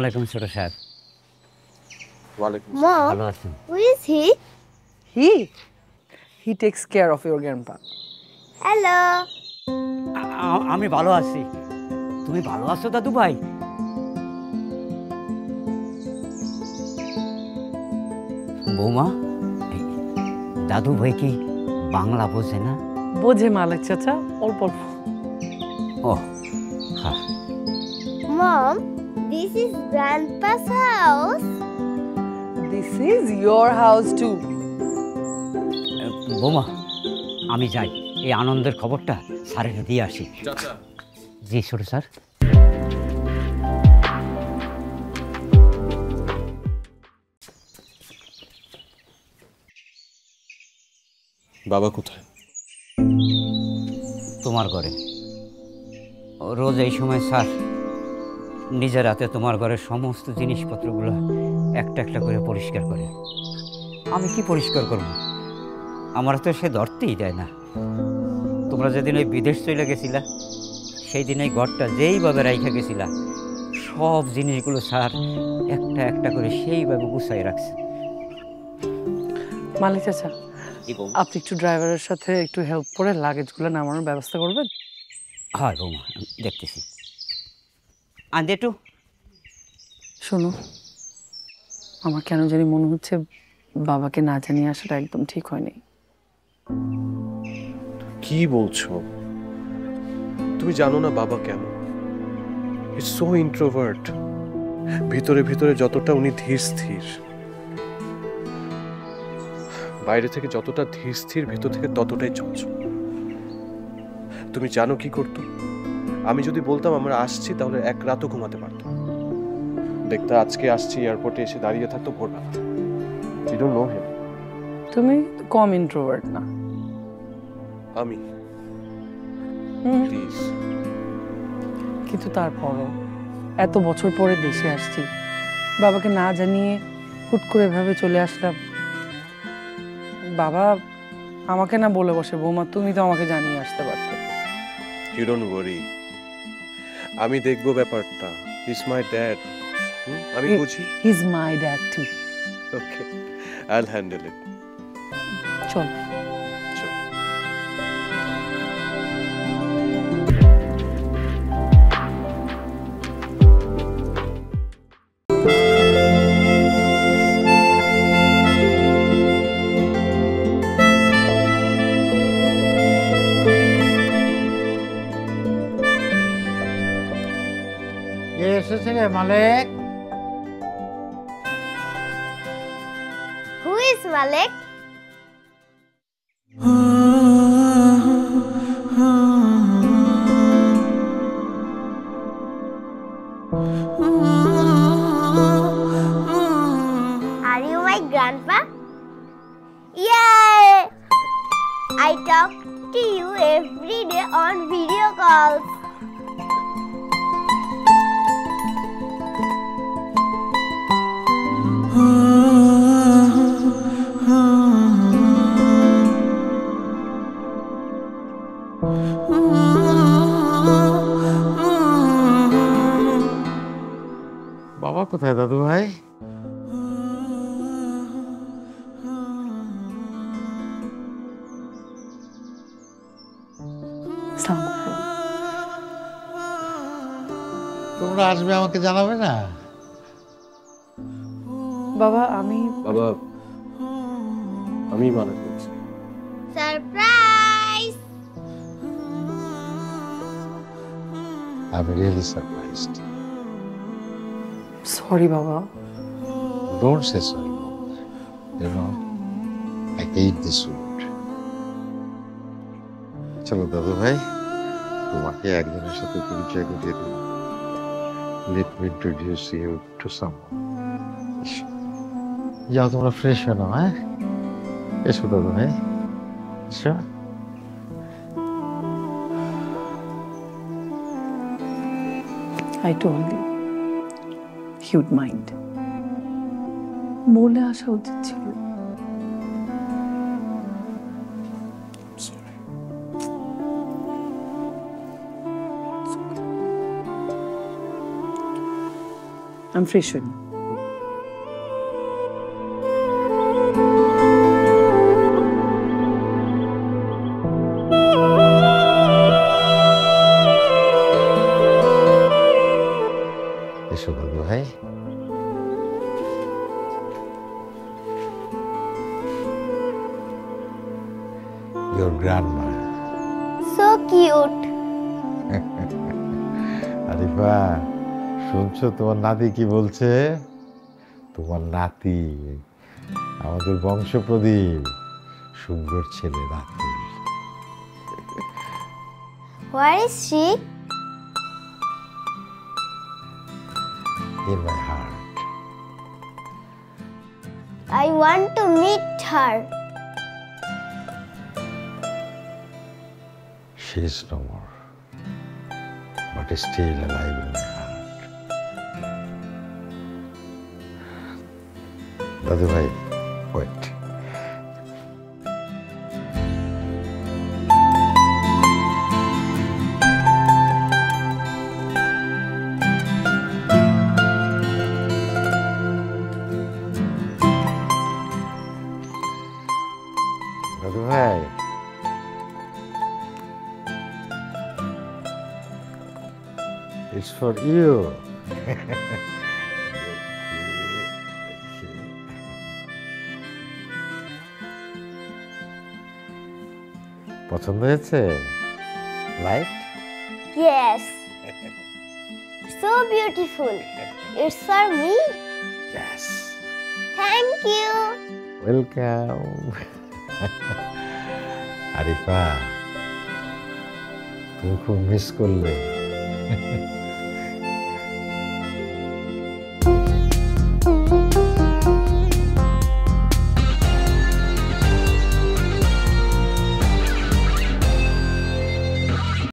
আলাইকুম ছোট সাহেব। ওয়ালাইকুম। ভালো আছেন? Who is he? He takes care of your grandpa. Hello. আমি ভালো আছি। তুমি ভালো আছো দাদু ভাই? বৌমা, দাদু ভাই কি বাংলা বোঝে না? বোঝে মালিক চাচা, অল্প অল্প। ও হ্যাঁ। Mom, this is Grandpa's house. This is your house too. বৌমা, আমি যাই, এই আনন্দের খবরটা স্যারের দিয়ে আসি। চাচা। জি ছোট স্যার। বাবা কোথায়? তোমার ঘরে। রোজ এই সময় স্যার নিজের হাতে তোমার ঘরের সমস্ত জিনিসপত্রগুলো একটা একটা করে পরিষ্কার করে। আমি কি পরিষ্কার করব? আমার তো সে ধরতেই দেয় না। তোমরা যেদিন ওই বিদেশ চলে গেছিলা, সেই দিন এই ঘরটা যেইভাবে রাইখা গেছিলা, সব জিনিসগুলো স্যার একটা একটা করে সেইভাবে গুছাই রাখছে। মালিক চাচা, আপনি একটু ড্রাইভারের সাথে একটু হেল্প করে লাগেজগুলো নামানোর ব্যবস্থা করবেন? হয় বৌমা, দেখতেছি। আনতে একটু। শোনো, আমার কেন জানি মনে হচ্ছে বাবাকে না জানিয়ে আসাটা একদম ঠিক হয়নি। কি বলছো? তুমি জানো না বাবা কেমন? Is so introvert. ভিতরে ভিতরে যতটা উনি ধীর স্থির, বাইরে থেকে যতটা ধীর স্থির, ভিতর থেকে ততটাই চঞ্চল। তুমি জানো কি করতো? আমি যদি বলতাম আমরা আসছি, তাহলে এক রাতও ঘুমাতে পারতো। দেখতে আজকে আসছি, এয়ারপোর্টে এসে দাঁড়িয়ে থাকতো ভোরবেলা। You don't know him. তুমি কম ইন্ট্রোভার্ট না। আমি প্লিজ। কিন্তু তারপরও এত বছর পরে দেশে আসছি, বাবাকে না জানিয়ে হুট করে এভাবে চলে আসলাম। বাবা আমাকে না বলে বসে, বৌমা তুমি তো আমাকে জানিয়ে আসতে পারতে। ইউ ডোন্ট ওয়ারি, আমি দেখবো ব্যাপারটা। He is my dad. আমি বুঝি। He is my dad too. Okay, I will handle it. চল। মালিক, Who is Malik? Are you my grandpa? Yay! I talk to you every day on video calls. বাবা কোথায় দাদু ভাই? তোমরা আসবে আমাকে জানাবে না? বাবা বাবা, আমি মানা করছি। Surprise! I'm really surprised. Sorry বাবা। Don't say sorry. You know, I hate this word. চলো দাদু ভাই, তোমাকে একজনের সাথে পরিচয় করিয়ে দিই। Let me introduce you to someone. যাও তোমরা ফ্রেশ হয়ে নাও, হ্যাঁ? এসো দাদু ভাই, এসো। I told you he would mind. বলে আসা উচিত ছিল। আমি ফ্রেশ হই না। এসো দাদু ভাই। Your grandma. So cute. Arifa, শুনছো তোমার নাতি কি বলছে? তোমার নাতি আমাদের বংশ প্রদীপ, সুন্দর ছেলে Ratul. Where is she? In my heart. I want to meet her. She is no more, but is still alive in my heart. দাদু ভাই, wait. দাদু ভাই, it's for you. পছন্দ হয়েছে? Light? Yes. So beautiful. It's for me. Yes. Thank you. Welcome. Arifa, তুমি খুব miss করলে।